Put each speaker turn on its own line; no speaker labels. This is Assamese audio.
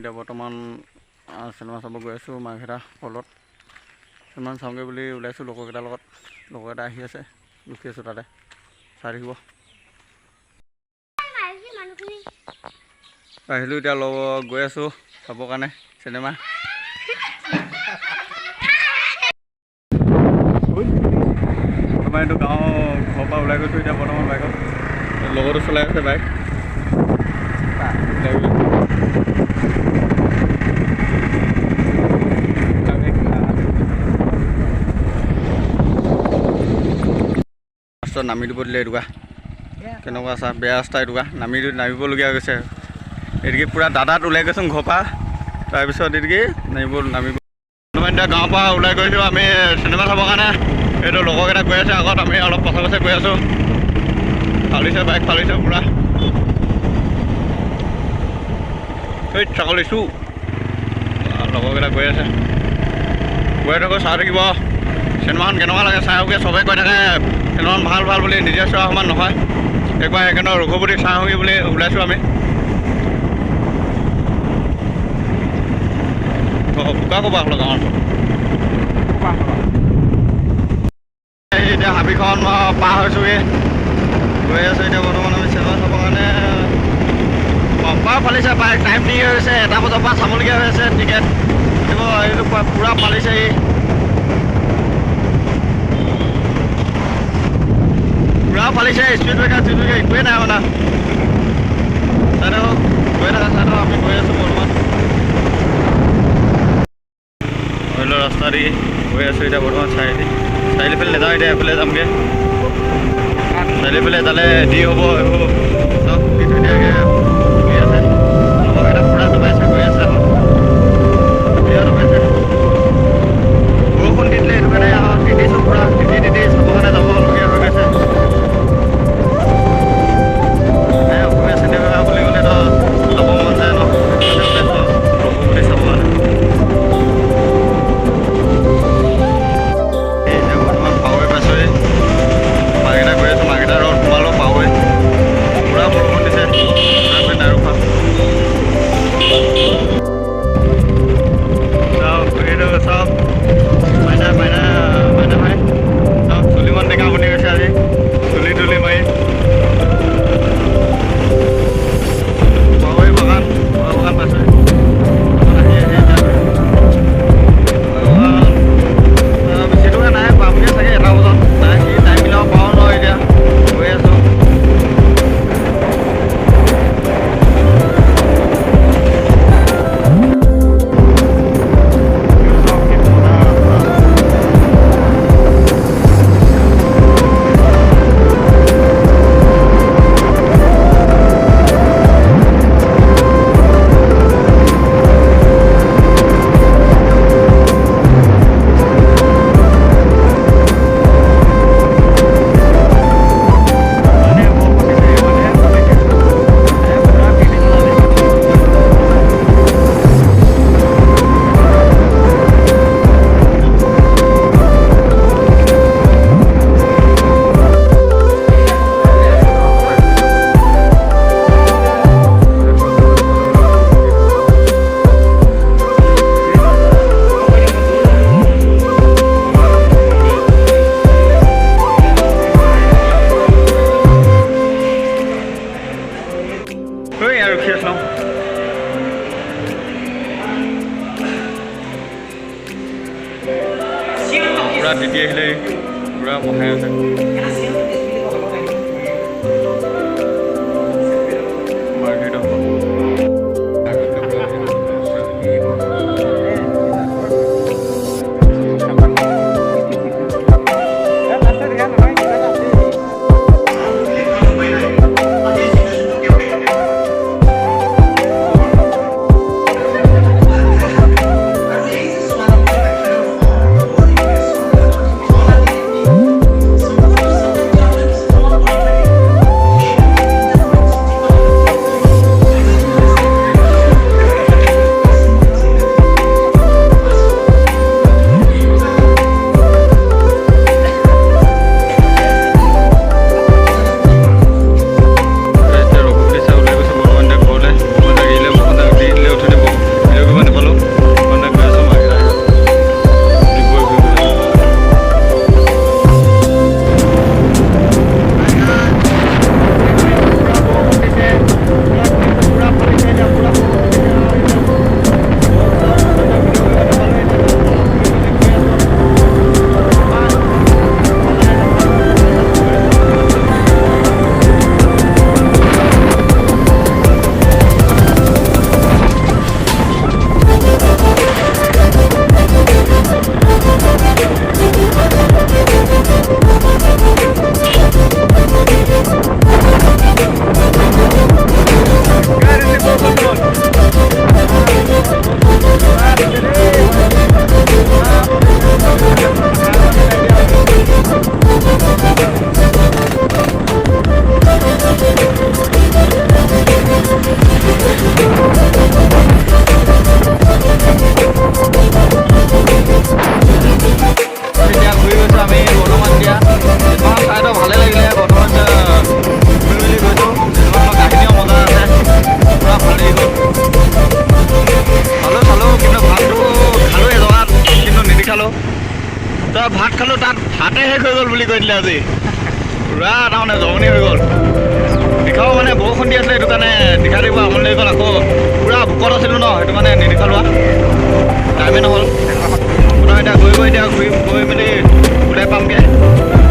এতিয়া বৰ্তমান চিনেমা চাব গৈ আছোঁ মাৰ্ঘেৰিটা হলত। চিনেমা চাওঁগৈ বুলি ওলাইছোঁ লগৰকেইটাৰ লগত। লগৰকেইটা আহি আছে, ৰখি আছোঁ তাতে, চাই থাকিব। আহিলোঁ এতিয়া গৈ আছোঁ চাবৰ কাৰণে চিনেমা। আমাৰ এইটো গাঁৱৰ ঘৰৰ পৰা ওলাই গৈছোঁ এতিয়া বৰ্তমান বাইকত। লগতো চলাই আছে বাইক। ৰাস্তাত নামি দিব দিলে এইটোকা কেনেকুৱা আছে বেয়া ৰাস্তা এইটোকা নামিবলগীয়া গৈছে। এদিকে পূৰা দাদাত ওলাই গৈছোঁ ঘৰৰ পৰা, তাৰপিছত এদিকে নামিব এতিয়া গাঁৱৰ পৰা ওলাই গৈছোঁ আমি চিনেমা চাবৰ কাৰণে। এইটো লগৰকেইটা গৈ আছে আগত, আমি অলপ পাছে পাছে গৈ আছোঁ। ফালিছে বাইক ফালিছে পূৰা। এই ছাগলীছোঁ লগৰকেইটা গৈ আছে, গৈ থাকোঁ চাই থাকিব। চিনেমাখন কেনেকুৱা লাগে চাই আহোঁগৈ। চবেই কৈ থাকে চিনেমাখন ভাল ভাল বুলি, নিজে চোৱা সমান নহয়। একবাৰ সেইকাৰণে ৰঘুপতি চাই আহোঁগৈ বুলি ওলাইছোঁ আমি। বোকা ক'বা হ'লো গাঁৱৰ এতিয়া হাবিখন পাৰ হৈছোঁগৈ, গৈ আছোঁ এতিয়া বৰ্তমান আমি চিনেমা চাবৰ কাৰণে। পাৰ ফালিছে বাইক, টাইম দি হৈছে 1 বজাৰ পৰা চাবলগীয়া হৈ আছে টিকেট। এইটো পূৰা ফালিছে পূৰা ফালিছে। স্পীড ব্ৰেকাৰ একোৱেই নাই মানে। চাই থাকক, গৈ থাকা চাই থাকক। আমি গৈ আছোঁ বৰ্তমান ধৰি লওক ৰাস্তা দি গৈ আছোঁ এতিয়া বৰ্তমান। চাৰিআলি ফালে নাযাওঁ, এতিয়া এফালে যামগৈ। চাৰিআলি ফালে যালে দি হ'ব এইবোৰ চব কি ধুনীয়াকৈ গৈ আছে। লগৰকেইটা পূৰা দবাইছে গৈ আছে আকৌ দবাইছে। বৰষুণ দি দিলে সেইটো কাৰণে তিতিছোঁ পূৰা, তিতি চাবৰ কাৰণে যাবলগীয়া হৈ গৈছে। অসমীয়া চিনেমা বুলি ক'লেতো যাব মন যায় ন, ৰঘুপতি চাব কাৰণে। এতিয়া বৰ্তমান পাৱৈ পাইছোঁহি, মাৰ্ঘেৰিটা গৈ আছোঁ। মাৰ্ঘেৰিটা ৰোড সোমালোঁ, পাৱৈ পূৰা বৰষুণ দিছে। শেষ হৈ গ'ল বুলি কৈ দিলে আজি পুৰা তাৰমানে জমনি হৈ গ'ল দেখাও মানে বৰষুণ দি আছিলে সেইটো কাৰণে দেখাই দিব আমনি লাগি গ'ল আকৌ পুৰা ভোকত আছিলোঁ ন সেইটো মানে নেদেখা লোৱা টাইমে নহ'ল এতিয়া গৈ এতিয়া ঘূৰি গৈ মেলি ওলাই পামগৈ